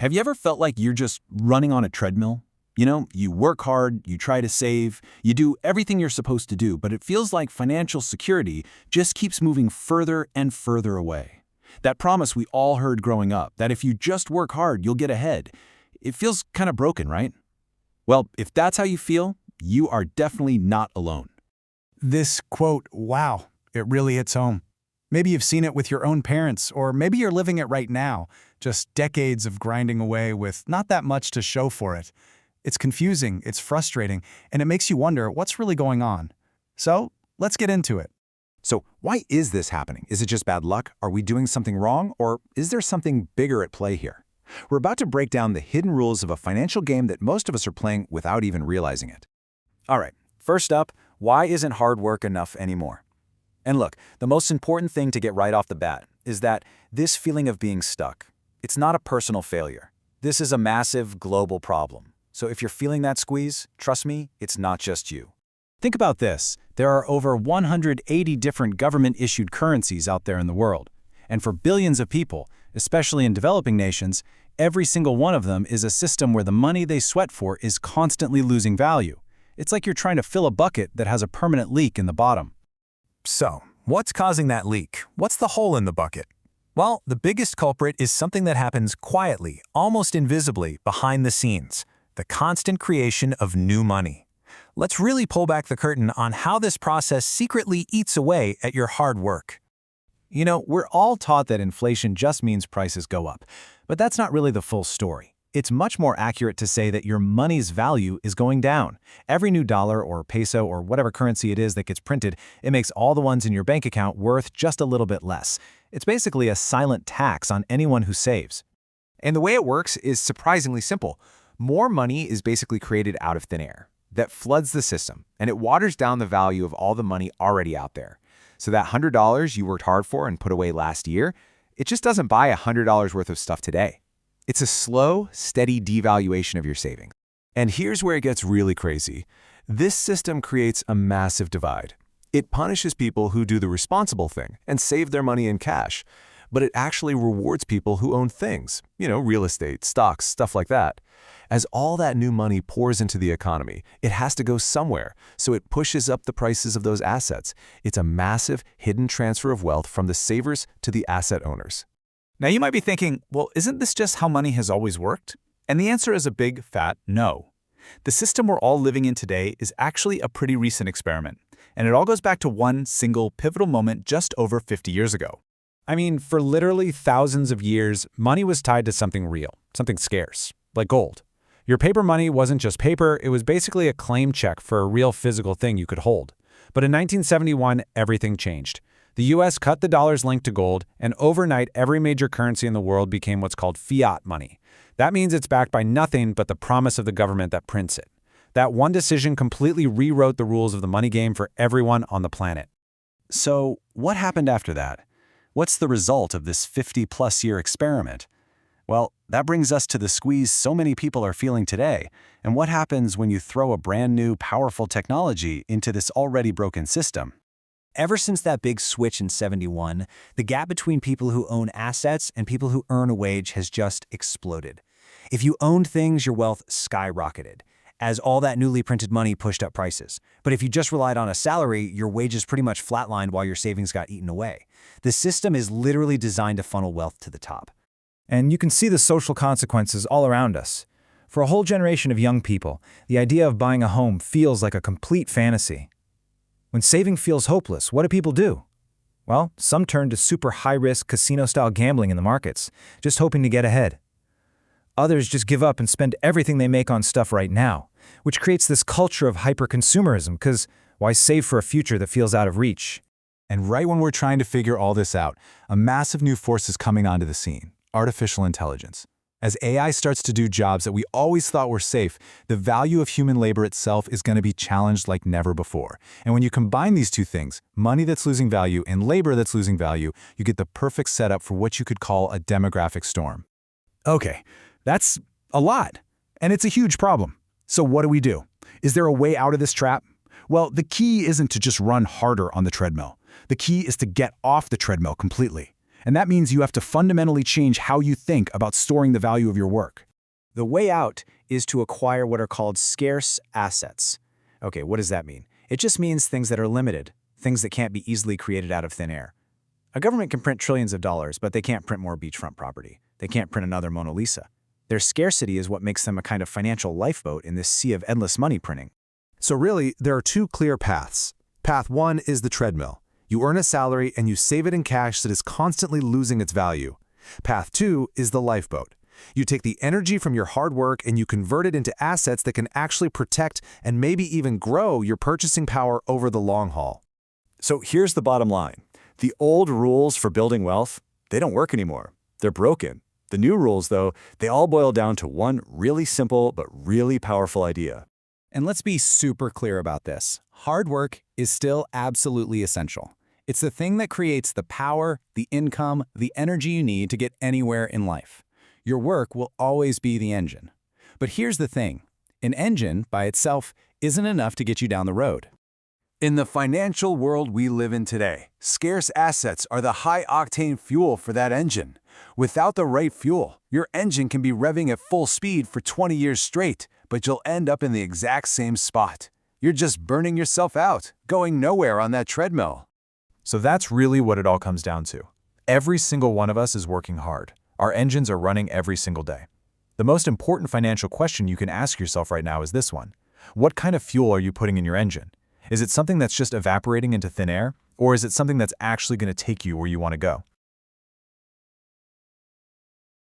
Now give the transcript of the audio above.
Have you ever felt like you're just running on a treadmill? You work hard, you try to save, you do everything you're supposed to do, but it feels like financial security just keeps moving further and further away. That promise we all heard growing up, that if you just work hard, you'll get ahead, it feels kind of broken, right? Well, if that's how you feel, you are definitely not alone. This quote, wow, it really hits home. Maybe you've seen it with your own parents, or maybe you're living it right now, just decades of grinding away with not that much to show for it. It's confusing, it's frustrating, and it makes you wonder what's really going on. So, let's get into it. So why is this happening? Is it just bad luck? Are we doing something wrong? Or is there something bigger at play here? We're about to break down the hidden rules of a financial game that most of us are playing without even realizing it. All right, first up, why isn't hard work enough anymore? And look, the most important thing to get right off the bat is that this feeling of being stuck, it's not a personal failure. This is a massive global problem. So if you're feeling that squeeze, trust me, it's not just you. Think about this. There are over 180 different government-issued currencies out there in the world. And for billions of people, especially in developing nations, every single one of them is a system where the money they sweat for is constantly losing value. It's like you're trying to fill a bucket that has a permanent leak in the bottom. So, what's causing that leak? What's the hole in the bucket? Well, the biggest culprit is something that happens quietly, almost invisibly, behind the scenes. The constant creation of new money. Let's really pull back the curtain on how this process secretly eats away at your hard work. We're all taught that inflation just means prices go up, but that's not really the full story. It's much more accurate to say that your money's value is going down. Every new dollar or peso or whatever currency it is that gets printed, it makes all the ones in your bank account worth just a little bit less. It's basically a silent tax on anyone who saves. And the way it works is surprisingly simple. More money is basically created out of thin air that floods the system, and it waters down the value of all the money already out there. So that $100 you worked hard for and put away last year, it just doesn't buy $100 worth of stuff today. It's a slow, steady devaluation of your savings. And here's where it gets really crazy. This system creates a massive divide. It punishes people who do the responsible thing and save their money in cash, but it actually rewards people who own things, real estate, stocks, stuff like that. As all that new money pours into the economy, it has to go somewhere, so it pushes up the prices of those assets. It's a massive, hidden transfer of wealth from the savers to the asset owners. Now you might be thinking, well, isn't this just how money has always worked? And the answer is a big, fat no. The system we're all living in today is actually a pretty recent experiment, and it all goes back to one single pivotal moment just over 50 years ago. I mean, for literally thousands of years, money was tied to something real, something scarce, like gold. Your paper money wasn't just paper, it was basically a claim check for a real physical thing you could hold. But in 1971, everything changed. The US cut the dollar's link to gold, and overnight every major currency in the world became what's called fiat money. That means it's backed by nothing but the promise of the government that prints it. That one decision completely rewrote the rules of the money game for everyone on the planet. So, what happened after that? What's the result of this 50-plus year experiment? Well, that brings us to the squeeze so many people are feeling today, and what happens when you throw a brand new, powerful technology into this already broken system. Ever since that big switch in '71, the gap between people who own assets and people who earn a wage has just exploded. If you owned things, your wealth skyrocketed, as all that newly printed money pushed up prices. But if you just relied on a salary, your wages pretty much flatlined while your savings got eaten away. The system is literally designed to funnel wealth to the top. And you can see the social consequences all around us. For a whole generation of young people, the idea of buying a home feels like a complete fantasy. When saving feels hopeless, what do people do? Well, some turn to super high-risk casino-style gambling in the markets, just hoping to get ahead. Others just give up and spend everything they make on stuff right now, which creates this culture of hyper-consumerism, because why save for a future that feels out of reach? And right when we're trying to figure all this out, a massive new force is coming onto the scene: artificial intelligence. As AI starts to do jobs that we always thought were safe, the value of human labor itself is going to be challenged like never before. And when you combine these two things, money that's losing value and labor that's losing value, you get the perfect setup for what you could call a demographic storm. Okay, that's a lot, and it's a huge problem. So what do? Is there a way out of this trap? Well, the key isn't to just run harder on the treadmill. The key is to get off the treadmill completely. And that means you have to fundamentally change how you think about storing the value of your work. The way out is to acquire what are called scarce assets. Okay, what does that mean? It just means things that are limited, things that can't be easily created out of thin air. A government can print trillions of dollars, but they can't print more beachfront property. They can't print another Mona Lisa. Their scarcity is what makes them a kind of financial lifeboat in this sea of endless money printing. So really, there are two clear paths. Path 1 is the treadmill. You earn a salary and you save it in cash that is constantly losing its value. Path 2 is the lifeboat. You take the energy from your hard work and you convert it into assets that can actually protect and maybe even grow your purchasing power over the long haul. So here's the bottom line. The old rules for building wealth, they don't work anymore. They're broken. The new rules, though, they all boil down to one really simple but really powerful idea. And let's be super clear about this. Hard work is still absolutely essential. It's the thing that creates the power, the income, the energy you need to get anywhere in life. Your work will always be the engine. But here's the thing. An engine, by itself, isn't enough to get you down the road. In the financial world we live in today, scarce assets are the high-octane fuel for that engine. Without the right fuel, your engine can be revving at full speed for 20 years straight, but you'll end up in the exact same spot. You're just burning yourself out, going nowhere on that treadmill. So that's really what it all comes down to. Every single one of us is working hard. Our engines are running every single day. The most important financial question you can ask yourself right now is this one. What kind of fuel are you putting in your engine? Is it something that's just evaporating into thin air, or is it something that's actually going to take you where you want to go?